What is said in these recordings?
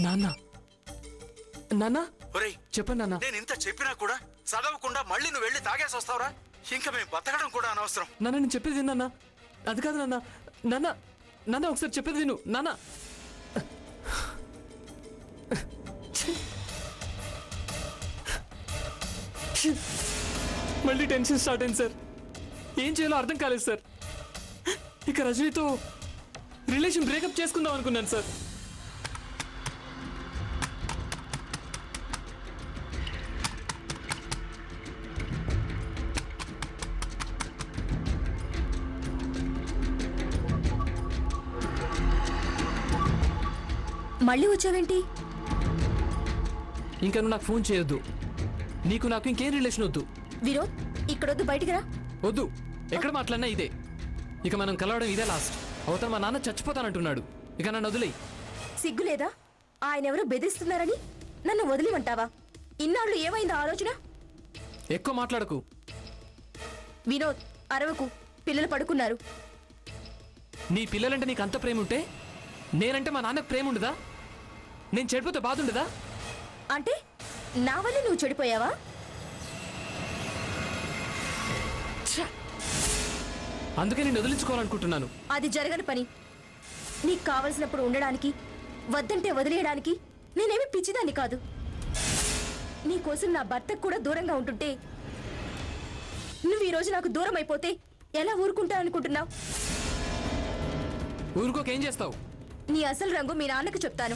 నాన్న నాన్న ఒరేయ్ చెప్పండి నాన్న. నేను ఇంత చెప్పినా కూడా చదవకుండా మళ్ళీ నువ్వు వెళ్ళి తాగేసి వస్తావురా? ఇంకా మేము బతకడం కూడా అనవసరం. నాన్న నేను చెప్పేది విను నాన్న. అది కాదు నాన్న. నాన్న నాన్న ఒకసారి చెప్పేది విను నాన్న. మళ్ళీ టెన్షన్ స్టార్ట్ అయింది సార్. ఏం చేయాలో అర్థం కాలేదు సార్. ఇక రజనీతో రిలేషన్ బ్రేకప్ చేసుకుందాం అనుకున్నాను సార్. మళ్ళీ వచ్చావేంటి? ఇంకా నువ్వు నాకు ఫోన్ చేయొద్దు. నీకు నాకు ఇంకేం రిలేషన్ వద్దు. వినోద్ ఇక్కడొద్దు, బయటికి రా. వద్దు. ఎక్కడ మాట్లాడినా ఇదే. ఇక మనం కలవడం ఇదే లాస్ట్. అవతల మా నాన్న చచ్చిపోతానంటున్నాడు. ఇక నన్ను వదిలేయి. సిగ్గు లేదా? ఆయన ఎవరో బెదిరిస్తున్నారని నన్ను వదిలిమంటావా? ఇన్నాళ్ళు ఏమైంది ఆలోచన? ఎక్కువ మాట్లాడకు. వినోద్ అరవకు, పిల్లలు పడుకున్నారు. నీ పిల్లలంటే నీకు అంత ప్రేమ ఉంటే నేనంటే మా నాన్నకు ప్రేమ ఉండదా? నేను చెడిపోతే బాధ ఉండదా? అంటే నా వల్ల నువ్వు చెడిపోయావా? అందుకే నేను వదిలించుకోవాలనుకుంటున్నాను. అది జరగని పని. నీకు కావలసినప్పుడు ఉండడానికి, వద్దంటే వదిలేయడానికి నేనేమి పిచ్చిదాన్ని కాదు. నీకోసం నా భర్తకు కూడా దూరంగా ఉంటుంటే నువ్వు ఈరోజు నాకు దూరం అయిపోతే ఎలా ఊరుకుంటా అనుకుంటున్నావు? ఊరుకోకేం చేస్తావు? నీ అసలు రంగు మీ నాన్నకు చెప్తాను.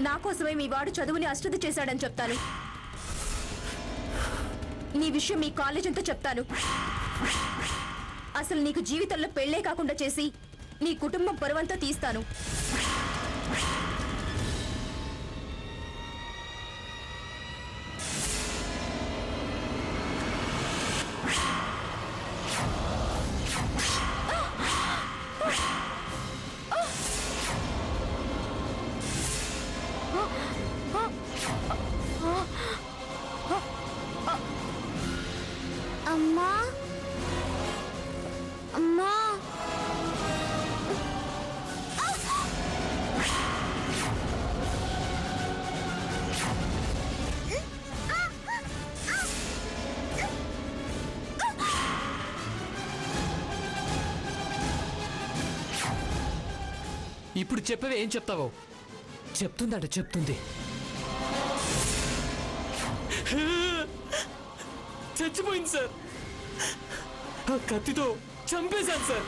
నా కోసమే మీ వాడు చదువుని అశ్రద్ధ చేశాడని చెప్తాను. నీ విషయం మీ కాలేజ్ అంతా చెప్తాను. అసలు నీకు జీవితంలో పెళ్లే కాకుండా చేసి నీ కుటుంబం పరువంతా తీస్తాను. అమ్మా అమ్మా ఇప్పుడు చెప్పవే, ఏం చెప్తావో. చెప్తుందట, చెప్తుంది. చచ్చిపోయింది సార్. ఆ కత్తితో చంపేశాను సార్.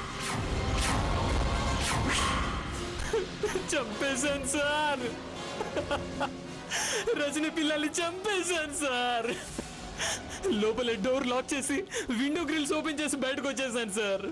చంపేశాను సార్. రజని పిల్లల్ని చంపేశాను సార్. లోపల డోర్ లాక్ చేసి విండో గ్రిల్స్ ఓపెన్ చేసి బయటకు వచ్చేసాను సార్.